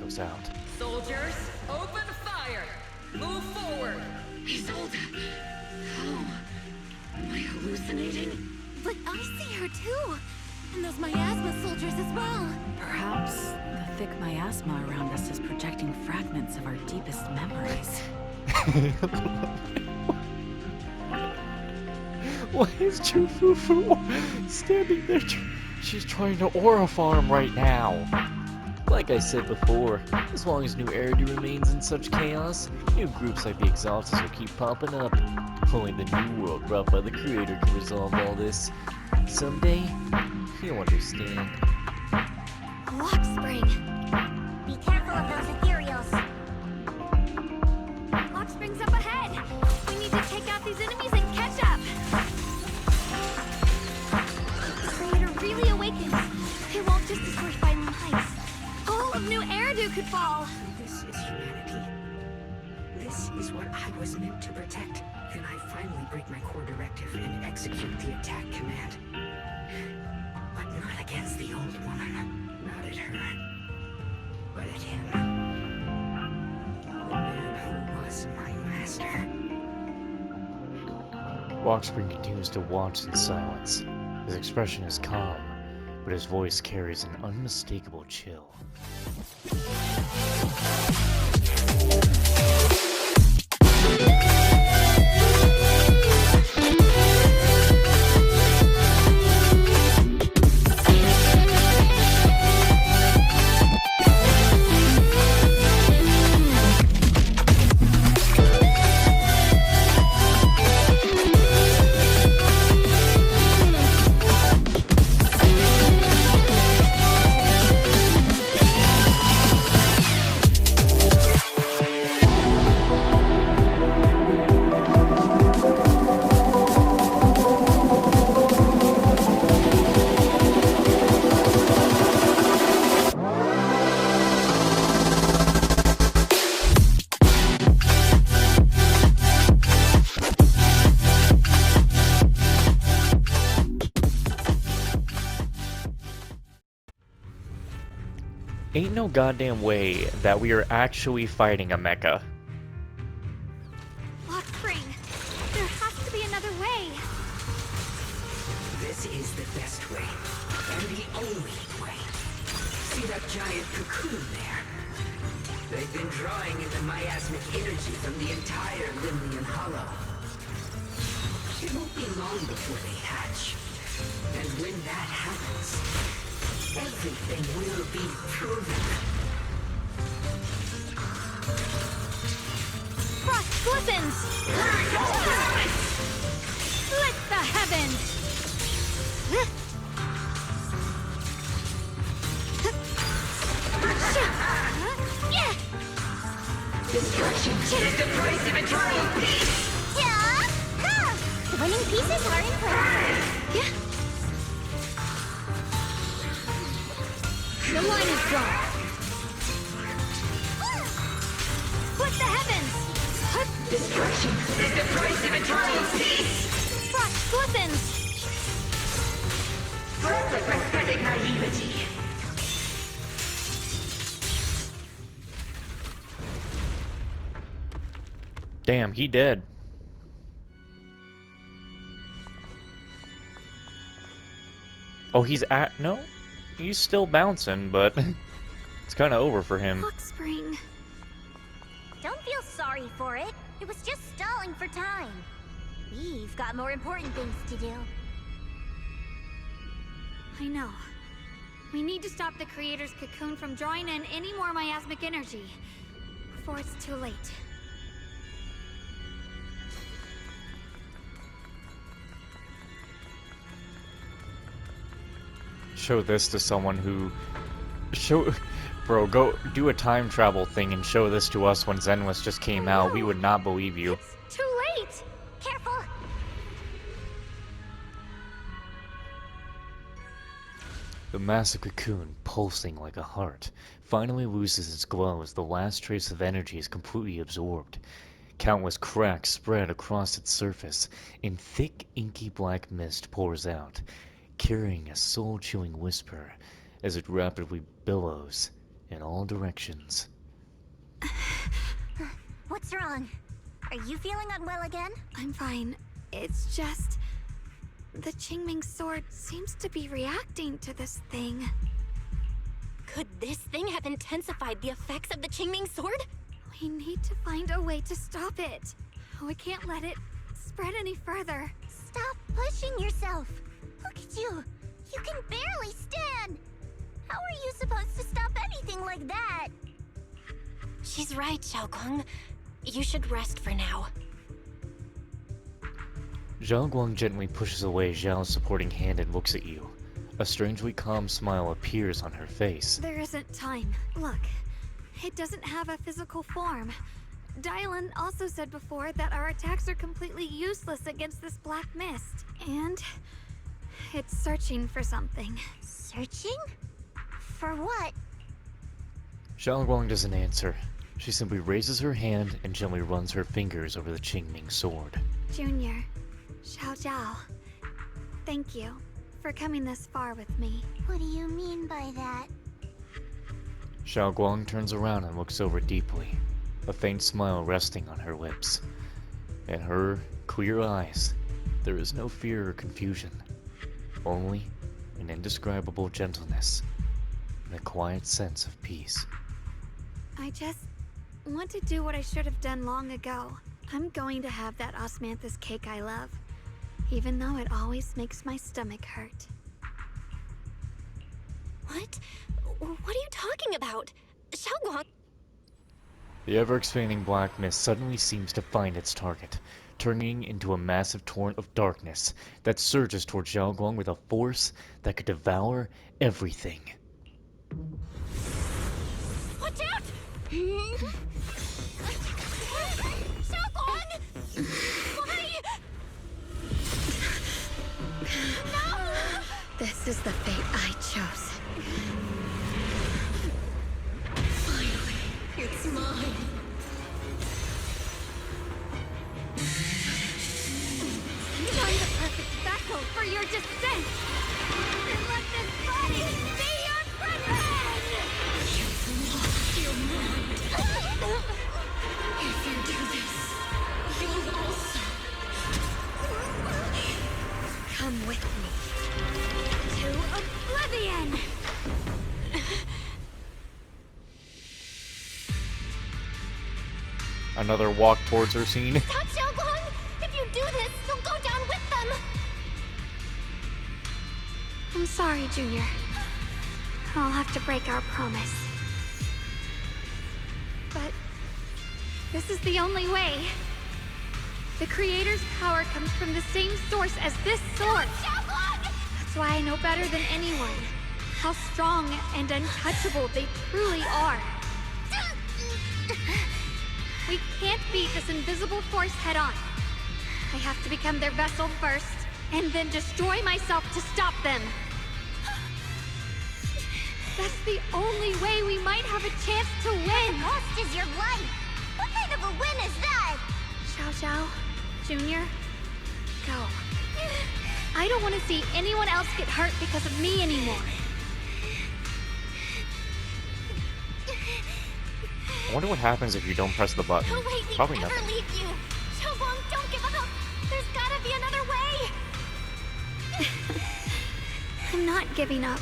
goes out. Soldiers, open fire! Move forward! Isolde! How? Am I hallucinating? But I see her too! And those miasma soldiers as well! Perhaps the thick miasma around us is projecting fragments of our deepest memories. Why is Chufufu standing there? She's trying to aura farm right now. Like I said before, as long as new Eridu remains in such chaos, new groups like the Exalted will keep popping up. Only the new world brought by the Creator can resolve all this. Someday, you'll understand. Lock spring! Be careful of those ethereals. Lock spring's up ahead! We need to take out these enemies and catch up! The Creator really awakens. It won't just destroy Violent Heights. All of New Eridu could fall! This is humanity. This is what I was meant to protect. Then I finally break my core directive and execute the attack command. But not against the old woman. Not at her. But at him. The man who was my master. Rockspring continues to watch in silence. His expression is calm, but his voice carries an unmistakable chill. Ain't no goddamn way that we are actually fighting a mecha. Lock spring! There has to be another way! This is the best way. And the only way. See that giant cocoon there? They've been drawing in the miasmic energy from the entire Limnian Hollow. It won't be long before they hatch. And when that happens, everything will be proven. Frost glistens! Split the heavens! Destruction is the price of eternal peace! Yeah! Ha! The winning pieces are in play. Yeah. The line is drawn. Split the heavens! Destruction is the price of eternal peace! Frost glistens! Forever pathetic naivety! Damn, he dead. Oh, he's at... No? He's still bouncing, but it's kind of over for him. Lock spring. Don't feel sorry for it. It was just stalling for time. We've got more important things to do. I know. We need to stop the Creator's cocoon from drawing in any more miasmic energy before it's too late. Show this to someone who... Bro, go do a time travel thing and show this to us when ZENLESS just came out. We would not believe you. It's too late! Careful! The massive cocoon, pulsing like a heart, finally loses its glow as the last trace of energy is completely absorbed. Countless cracks spread across its surface, and thick, inky black mist pours out, carrying a soul-chilling whisper as it rapidly billows in all directions. What's wrong? Are you feeling unwell again? I'm fine. It's just... the Qingming sword seems to be reacting to this thing. Could this thing have intensified the effects of the Qingming sword? We need to find a way to stop it. We can't let it spread any further. Stop pushing yourself. Look at you. You can barely stand. How are you supposed to stop anything like that? She's right, Xiaoguang. You should rest for now. Zhao Guang gently pushes away Zhao's supporting hand and looks at you. A strangely calm smile appears on her face. There isn't time. Look, it doesn't have a physical form. Dylan also said before that our attacks are completely useless against this black mist. And it's searching for something. Searching? For what? Zhao Guang doesn't answer. She simply raises her hand and gently runs her fingers over the Qingming sword. Junior, Xiao Zhao, thank you for coming this far with me. What do you mean by that? Zhao Guang turns around and looks over deeply, a faint smile resting on her lips. In her clear eyes, there is no fear or confusion, only an indescribable gentleness and a quiet sense of peace. I just want to do what I should have done long ago. I'm going to have that osmanthus cake I love, even though it always makes my stomach hurt. What? What are you talking about? Xiaoguang! The ever-expanding black mist suddenly seems to find its target, turning into a massive torrent of darkness that surges toward Zhao Guang with a force that could devour everything. Watch out! Xiaoguang! Why? No! This is the fate I chose. Finally, it's mine. I'm the perfect vessel for your descent! And let this body be your prison! You've lost your mind. If you do this, you'll also Come with me to oblivion! Another walk towards her scene. Stop, Xiaoguang! If you do this, you'll go down with them! I'm sorry, Junior. I'll have to break our promise. But this is the only way. The Creator's power comes from the same source as this sword. Xiaoguang! That's why I know better than anyone how strong and untouchable they truly are. We can't beat this invisible force head on. I have to become their vessel first, and then destroy myself to stop them. That's the only way we might have a chance to win. Cost is your life. What kind of a win is that? Xiao Xiao, Junior, go. I don't want to see anyone else get hurt because of me anymore. I wonder what happens if you don't press the button. No way we'd Probably ever nothing. leave you! Xiaoguang, don't give up! There's gotta be another way! I'm not giving up.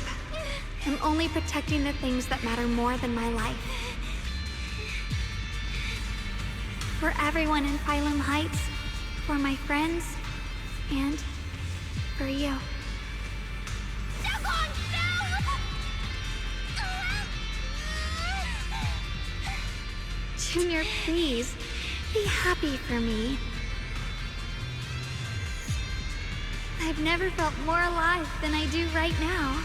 I'm only protecting the things that matter more than my life. For everyone in Phylum Heights, for my friends, and for you. Xiaoguang, no! Junior, please, be happy for me. I've never felt more alive than I do right now.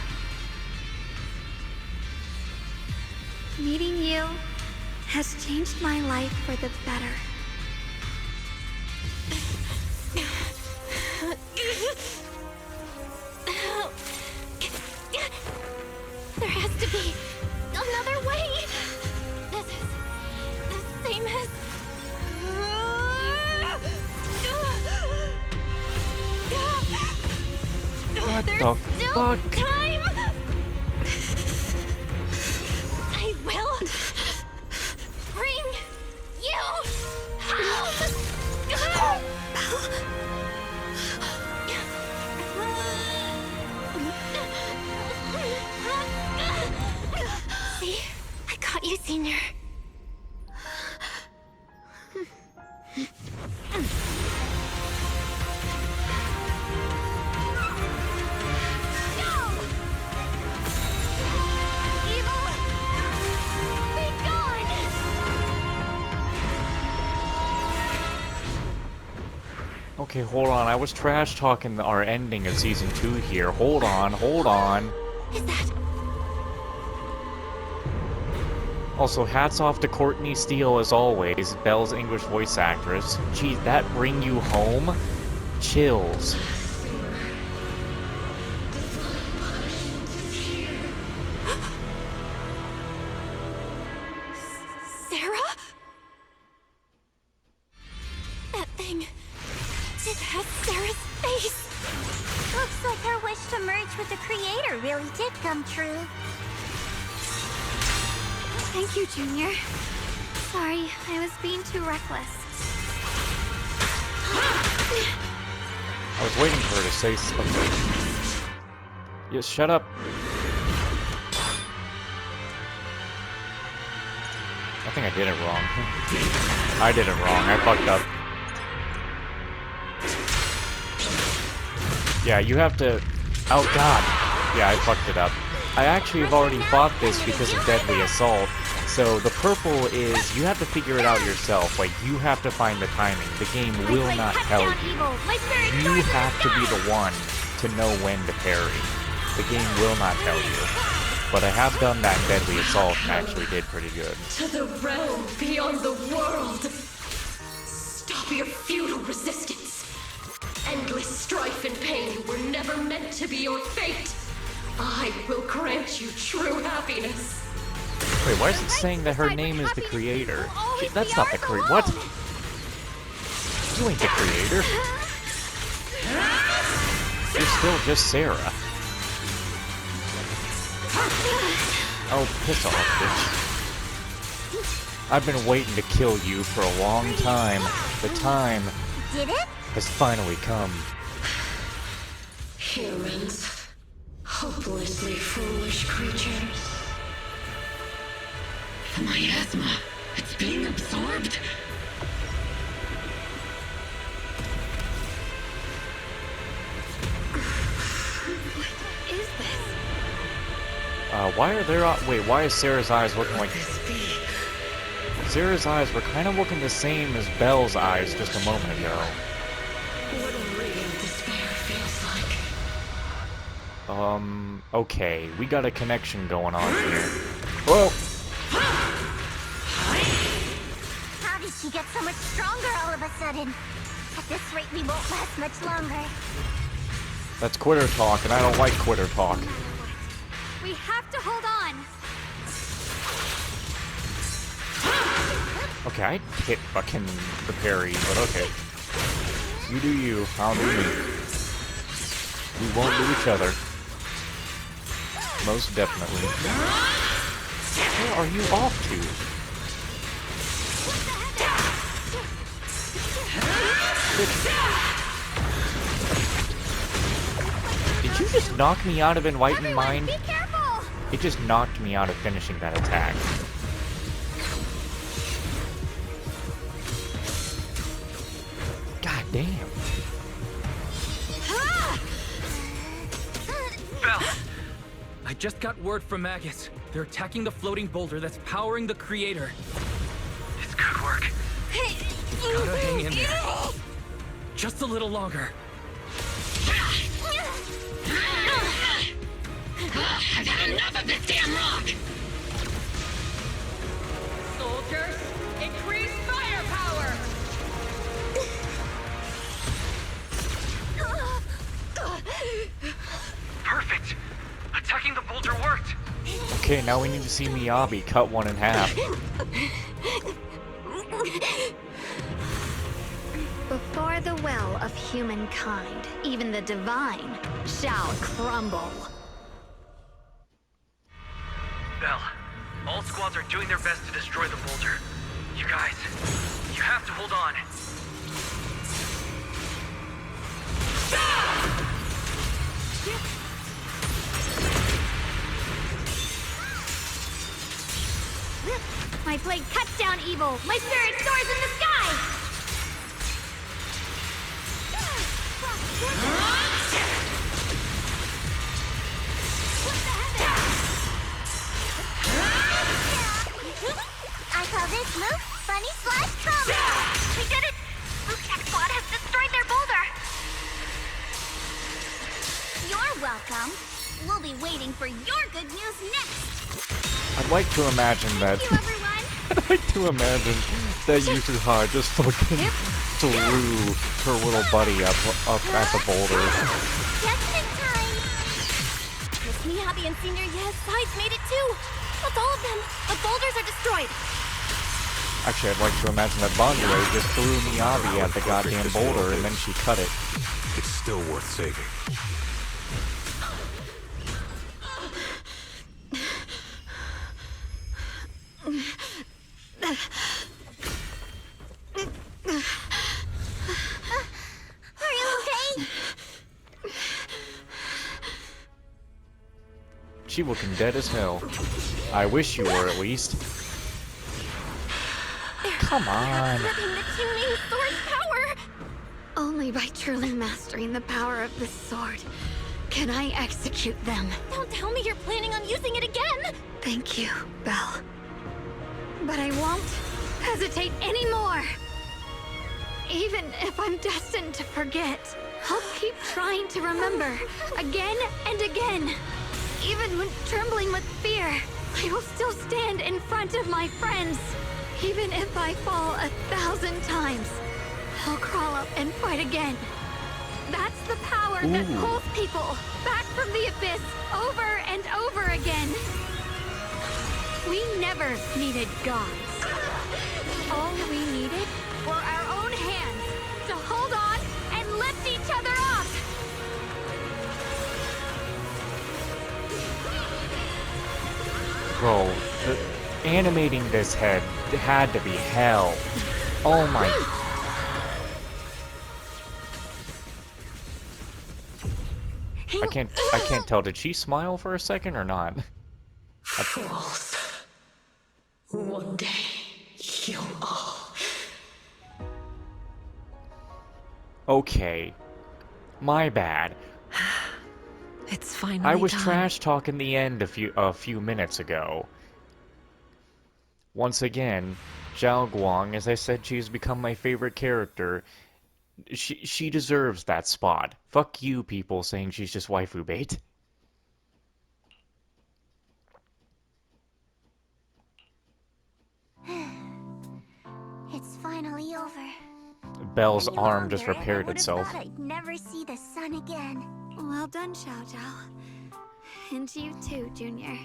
Meeting you has changed my life for the better. There has to be another way! This is the same as... What There's the still fuck? time! I will Okay, hold on. I was trash talking our ending of season 2 here. Hold on, hold on. Is that... Also, hats off to Courtney Steele as always, Belle's English voice actress. Geez, that bring you home? Chills. Sarah? That thing... it has Sarah's face. Looks like her wish to merge with the creator really did come true. Thank you, Junior. Sorry, I was being too reckless. I was waiting for her to say something. Yes, shut up. I think I did it wrong. I did it wrong. I fucked up. Yeah, you have to... Oh, God. Yeah, I fucked it up. I actually have already fought this because of Deadly Assault. So the purple is... You have to figure it out yourself. Like, you have to find the timing. The game will not tell you. You have to be the one to know when to parry. The game will not tell you. But I have done that in Deadly Assault and actually did pretty good. To the realm beyond the world. Stop your futile resistance. Endless strife and pain were never meant to be your fate. I will grant you true happiness. Wait, why is it saying that her name is the creator? That's not the creator. What? You ain't the creator. You're still just Sarah. Oh, piss off, bitch. I've been waiting to kill you for a long time. The time Did it? has finally come. Humans. Hopelessly foolish creatures. The miasma. It's being absorbed. What is this? Why are there... wait, why is Sarah's eyes looking like... Sarah's eyes were kind of looking the same as Belle's eyes just a moment ago. What radiant despair feels like. Okay. We got a connection going on here. Whoa! How did she get so much stronger all of a sudden? At this rate, we won't last much longer. That's quitter talk, and I don't like quitter talk. We have to hold on. Okay, I hit fucking the parry, but okay. You do you, I'll do me. We won't do each other. Most definitely. Where are you off to? Did you just knock me out of Enlightened Mind? Be careful! It just knocked me out of finishing that attack. God damn. Belle! I just got word from Magus. They're attacking the floating boulder that's powering the creator. It's good work. Gotta hang in there. Just a little longer. I've had enough of this damn rock! Soldiers, increase firepower! Perfect! Attacking the boulder worked! Okay, now we need to see Miyabi cut one in half. Before the well of humankind, even the divine shall crumble. Belle, all squads are doing their best to destroy the boulder. You guys, you have to hold on. My blade cuts down evil. My spirit soars in the sky. I call this move Funny Slash Trauma. We did it! Blue Tech Squad has destroyed their boulder. welcome. We'll be waiting for your good news next. I'd like to imagine that. Thank you, everyone. I'd like to imagine that Yuzuha just fucking threw her little buddy up at the boulder. Definite time. Miss Miyabi and Senior Yes made it too. That's all of them. The boulders are destroyed. Actually, I'd like to imagine that Bondure just threw Miyabi at the goddamn boulder and then she cut it. It's still worth saving. Are you okay? She looking dead as hell. I wish you were, at least. Come on. Gripping the Qingming sword's power. Only by truly mastering the power of this sword can I execute them. Don't tell me you're planning on using it again. Thank you, Belle. But I won't hesitate anymore. Even if I'm destined to forget, I'll keep trying to remember again and again. Even when trembling with fear, I will still stand in front of my friends. Even if I fall 1,000 times, I'll crawl up and fight again. That's the power that pulls people back from the abyss over and over again. We never needed gods. All we needed were our own hands to hold on and lift each other up. Bro, animating this head had to be hell. Oh my. I can't tell. Did she smile for a second or not? Fools. One day, you'll all... Okay. My bad. It's finally I was time. trash talking the end a few minutes ago. Once again, Zhao Guang, as I said, she's become my favorite character. She deserves that spot. Fuck you people saying she's just waifu bait. It's finally over. Belle's Any arm just longer, and I repaired would've itself. thought I'd never see the sun again. Well done, Xiao Zhao. And you too, Junior.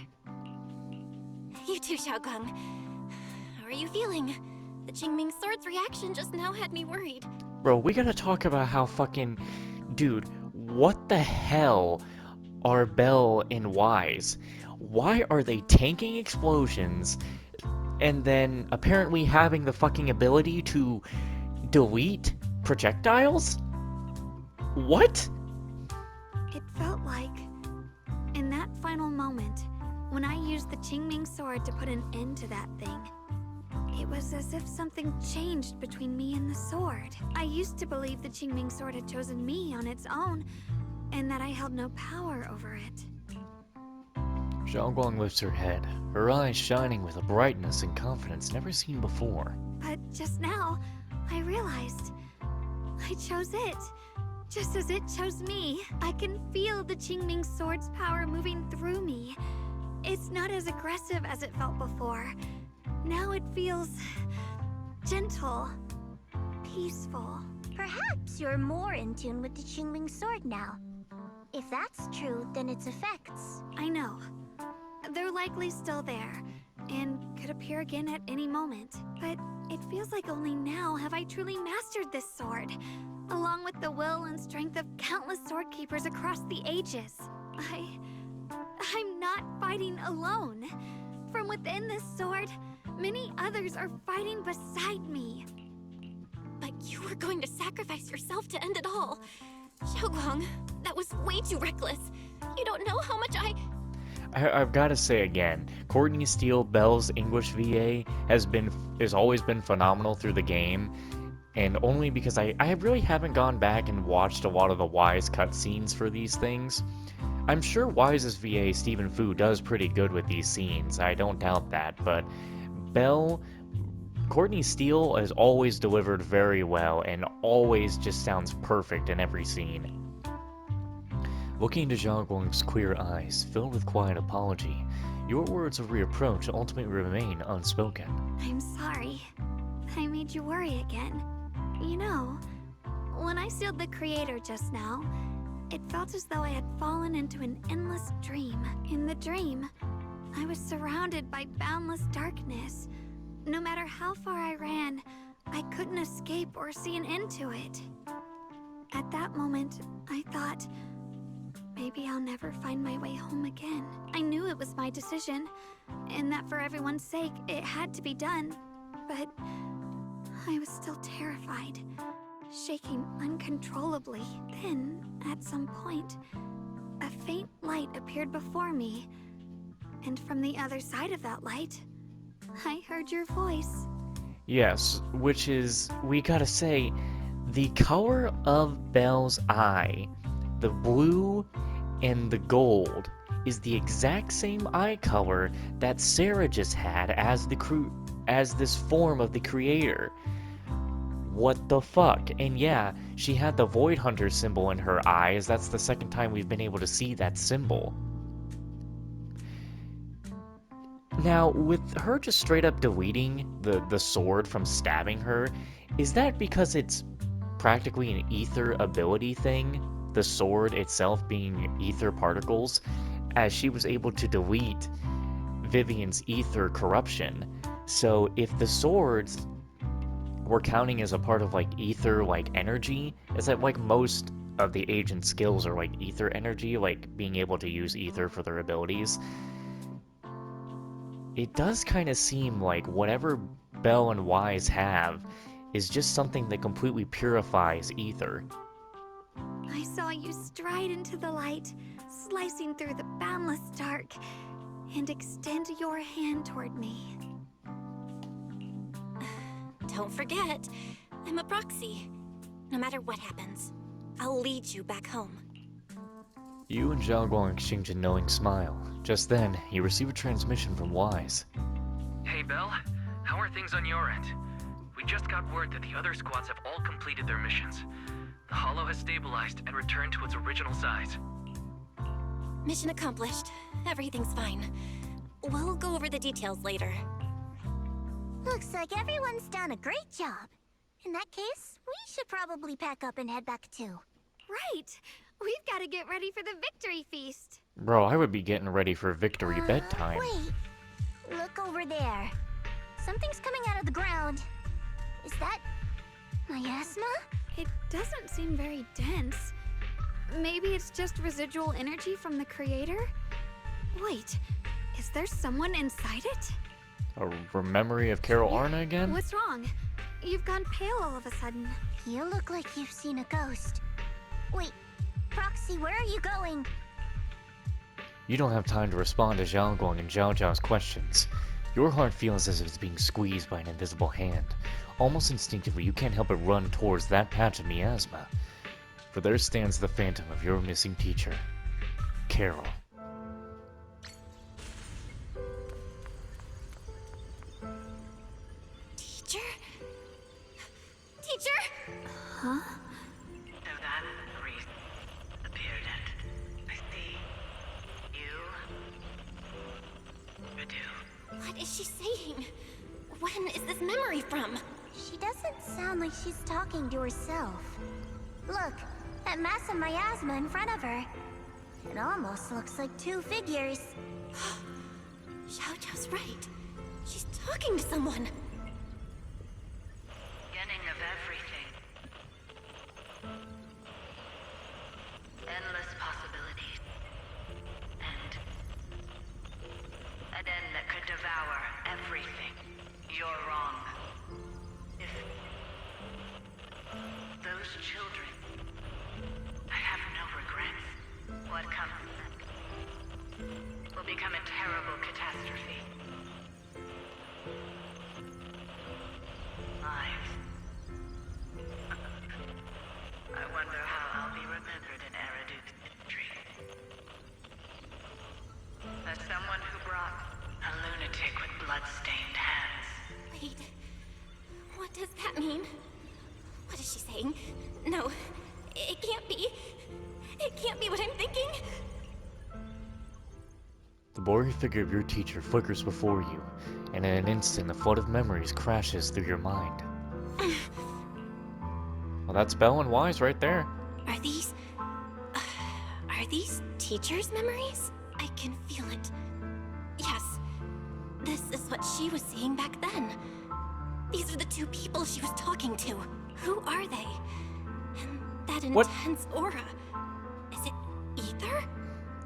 You too, Xiaogang. How are you feeling? The Qingming sword's reaction just now had me worried. Bro, we gotta talk about how fucking... Dude, what the hell are Belle and Wise? Why are they tanking explosions and then apparently having the fucking ability to delete projectiles? What? It felt like, in that final moment, when I used the Qingming sword to put an end to that thing, it was as if something changed between me and the sword. I used to believe the Qingming sword had chosen me on its own, and that I held no power over it. Zhao Guang lifts her head, her eyes shining with a brightness and confidence never seen before. But just now, I realized I chose it. Just as it chose me. I can feel the Qingming sword's power moving through me. It's not as aggressive as it felt before. Now it feels gentle, peaceful. Perhaps you're more in tune with the Qingming sword now. If that's true, then its effects. I know. They're likely still there, and could appear again at any moment. But it feels like only now have I truly mastered this sword, along with the will and strength of countless sword keepers across the ages. I'm not fighting alone. From within this sword, many others are fighting beside me. But you were going to sacrifice yourself to end it all. Xiaoguang, that was way too reckless. You don't know how much I've got to say again, Courtney Steele, Belle's English VA, has always been phenomenal through the game, and only because I really haven't gone back and watched a lot of the Wise cutscenes for these things. I'm sure Wise's VA, Stephen Fu, does pretty good with these scenes, I don't doubt that, but Courtney Steele has always delivered very well and always just sounds perfect in every scene. Looking into Zhao Guang's queer eyes, filled with quiet apology, your words of reapproach ultimately remain unspoken. I'm sorry. I made you worry again. You know, when I sealed the creator just now, it felt as though I had fallen into an endless dream. In the dream, I was surrounded by boundless darkness. No matter how far I ran, I couldn't escape or see an end to it. At that moment, I thought, maybe I'll never find my way home again. I knew it was my decision, and that for everyone's sake, it had to be done. But I was still terrified, shaking uncontrollably. Then, at some point, a faint light appeared before me. And from the other side of that light, I heard your voice. Yes, which is, we gotta say, the color of Belle's eye, the blue and the gold, is the exact same eye color that Sarah just had as this form of the creator. What the fuck? And yeah, she had the Void Hunter symbol in her eyes. That's the second time we've been able to see that symbol. Now, with her just straight up deleting the sword from stabbing her, is that because it's practically an ether ability thing? The sword itself being ether particles, as she was able to delete Vivian's ether corruption. So if the swords were counting as a part of like ether like energy, is that like most of the agent skills are like ether energy, like being able to use ether for their abilities? It does kind of seem like whatever Belle and Wise have is just something that completely purifies ether. I saw you stride into the light, slicing through the boundless dark, and extend your hand toward me. Don't forget, I'm a proxy. No matter what happens, I'll lead you back home. You and Zhao Guang exchange a knowing smile. Just then, you receive a transmission from Wise. Hey, Belle. How are things on your end? We just got word that the other squads have all completed their missions. The Hollow has stabilized and returned to its original size. Mission accomplished. Everything's fine. We'll go over the details later. Looks like everyone's done a great job. In that case, we should probably pack up and head back too. Right! We've got to get ready for the victory feast. Bro, I would be getting ready for victory bedtime. Wait. Look over there. Something's coming out of the ground. Is that miasma? It doesn't seem very dense. Maybe it's just residual energy from the creator? Wait, is there someone inside it? A memory of Carol Arna again? What's wrong? You've gone pale all of a sudden. You look like you've seen a ghost. Wait, Proxy, where are you going? You don't have time to respond to Zhao Guang and Zhao Zhao's questions. Your heart feels as if it's being squeezed by an invisible hand. Almost instinctively, you can't help but run towards that patch of miasma. For there stands the phantom of your missing teacher, Carol. Teacher? Teacher? Huh? So that priest appeared and I see you, Radu. What is she saying? When is this memory from? She doesn't sound like she's talking to herself. Look, that massive miasma in front of her. It almost looks like two figures. Xiao Zhao's right. She's talking to someone. Beginning of everything. Endless possibilities. And an end that could devour everything. You're wrong. If those children, I have no regrets. What comes next will become a terrible catastrophe. Lives. I wonder how I'll be remembered in Eradu's history. As someone who brought a lunatic with blood-stained hands. Wait. What does that mean? What is she saying? No. It can't be. It can't be what I'm thinking. blurry figure of your teacher flickers before you, and in an instant a flood of memories crashes through your mind. Well, that's Belle and Wise right there. Are these... are these teacher's memories? I can feel it. Yes. This is what she was seeing back then. These are the two people she was talking to. Who are they? And that intense aura. Is it ether?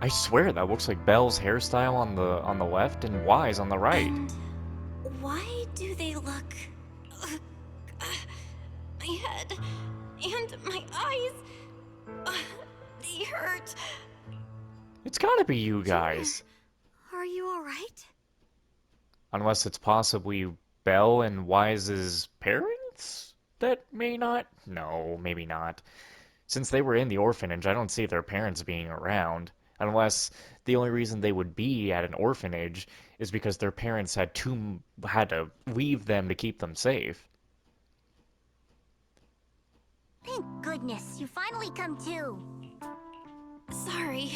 I swear that looks like Belle's hairstyle on the left and Wise on the right. And why do they look... my head and my eyes... they hurt. It's gotta be you guys. Are you alright? Unless it's possibly Belle and Wise's parents? That may not? No, maybe not. Since they were in the orphanage, I don't see their parents being around. Unless the only reason they would be at an orphanage is because their parents had to leave them to keep them safe. Thank goodness, you finally come to. Sorry.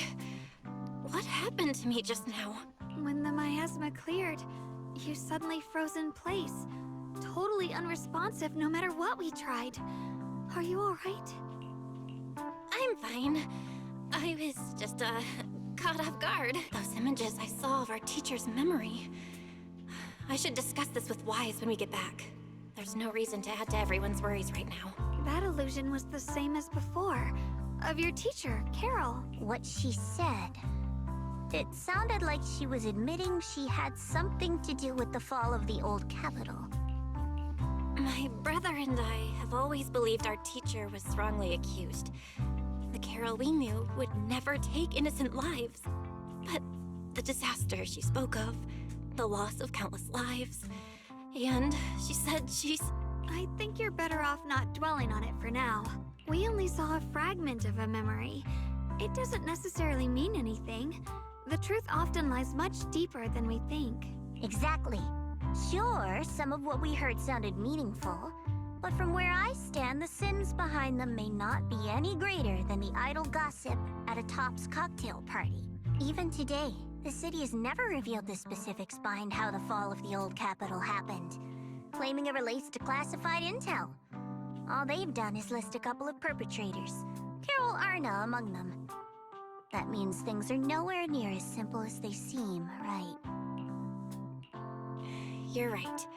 What happened to me just now? When the miasma cleared, you suddenly froze in place. Totally unresponsive no matter what we tried. Are you alright? I'm fine. I was just, caught off guard. Those images I saw of our teacher's memory. I should discuss this with Wise when we get back. There's no reason to add to everyone's worries right now. That illusion was the same as before. Of your teacher, Carol. What she said. It sounded like she was admitting she had something to do with the fall of the old capital. My brother and I have always believed our teacher was wrongly accused. The Carol we knew would never take innocent lives. But the disaster she spoke of, the loss of countless lives, and she said she's... I think you're better off not dwelling on it for now. We only saw a fragment of a memory. It doesn't necessarily mean anything. The truth often lies much deeper than we think. Exactly. Sure, some of what we heard sounded meaningful, but from where I stand, the sins behind them may not be any greater than the idle gossip at a Top's cocktail party. Even today, the city has never revealed the specifics behind how the fall of the old capital happened, claiming it relates to classified intel. All they've done is list a couple of perpetrators, Carol Arna among them. That means things are nowhere near as simple as they seem, right? You're right.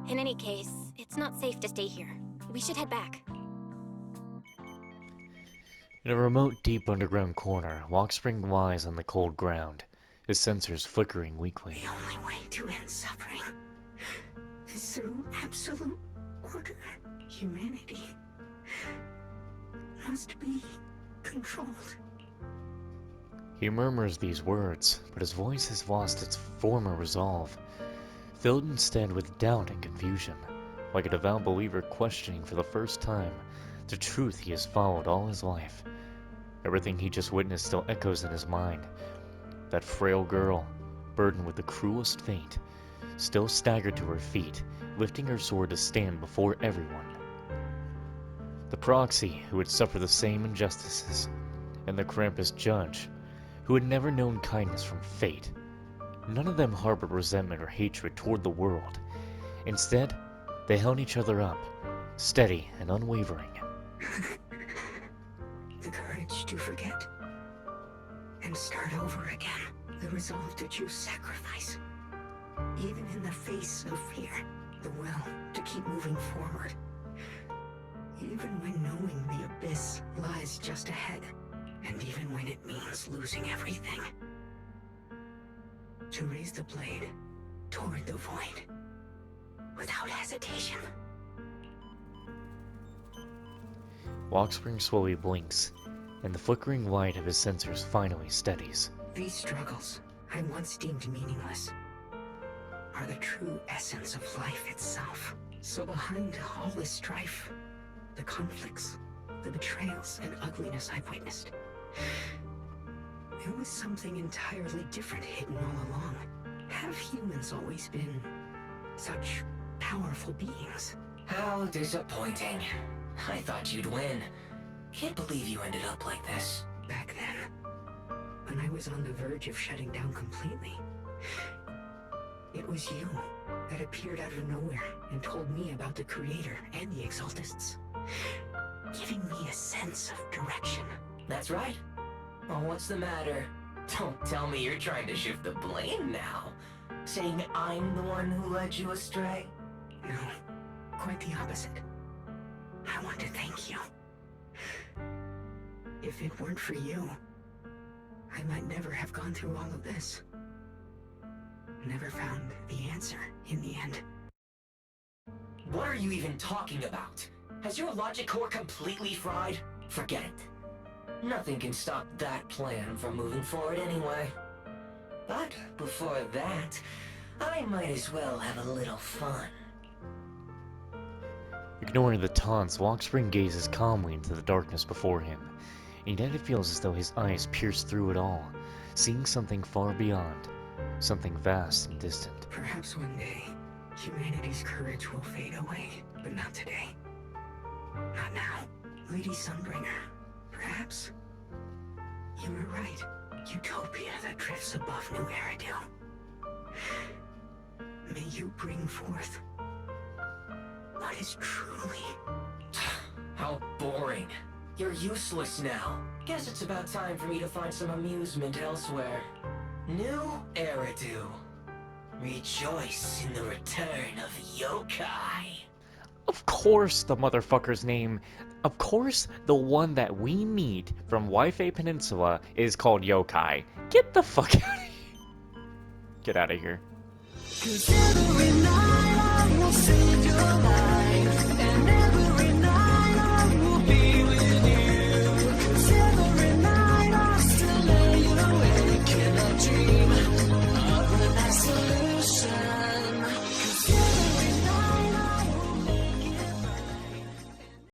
In any case, it's not safe to stay here. We should head back. In a remote, deep underground corner, Walkspring lies on the cold ground, his sensors flickering weakly. The only way to end suffering is through absolute order. Humanity must be controlled. He murmurs these words, but his voice has lost its former resolve, filled instead with doubt and confusion, like a devout believer questioning for the first time the truth he has followed all his life. Everything he just witnessed still echoes in his mind. That frail girl, burdened with the cruelest fate, still staggered to her feet, lifting her sword to stand before everyone. The proxy who had suffered the same injustices, and the Krampus judge, who had never known kindness from fate. None of them harbored resentment or hatred toward the world. Instead, they held each other up, steady and unwavering. The courage to forget and start over again. The resolve to choose sacrifice, even in the face of fear. The will to keep moving forward, even when knowing the abyss lies just ahead, and even when it means losing everything. To raise the blade toward the void, without hesitation. Walkspring slowly blinks, and the flickering light of his sensors finally steadies. These struggles I once deemed meaningless are the true essence of life itself. So behind all this strife, the conflicts, the betrayals and ugliness I've witnessed, there was something entirely different hidden all along. Have humans always been such powerful beings? How disappointing. I thought you'd win. Can't believe you ended up like this. Back then, when when I was on the verge of shutting down completely. It was you that appeared out of nowhere and told me about the Creator and the Exaltists, giving me a sense of direction. That's right. Oh, what's the matter? Don't tell me you're trying to shift the blame now. Saying I'm the one who led you astray? No, quite the opposite. I want to thank you. If it weren't for you, I might never have gone through all of this. Never found the answer in the end. What are you even talking about? Has your logic core completely fried? Forget it. Nothing can stop that plan from moving forward anyway. But before that, I might as well have a little fun. Ignoring the taunts, Walkspring gazes calmly into the darkness before him, and yet it feels as though his eyes pierce through it all, seeing something far beyond, something vast and distant. Perhaps one day, humanity's courage will fade away, but not today. Not now. Lady Sunbringer, perhaps? You were right. Utopia that drifts above New Eridu. May you bring forth what is truly... How boring. You're useless now. Guess it's about time for me to find some amusement elsewhere. New Eridu. Rejoice in the return of yokai. Of course the motherfucker's name, of course the one that we meet from Waifei Peninsula is called Yokai. Get the fuck out of here. Get out of here. 'Cause every night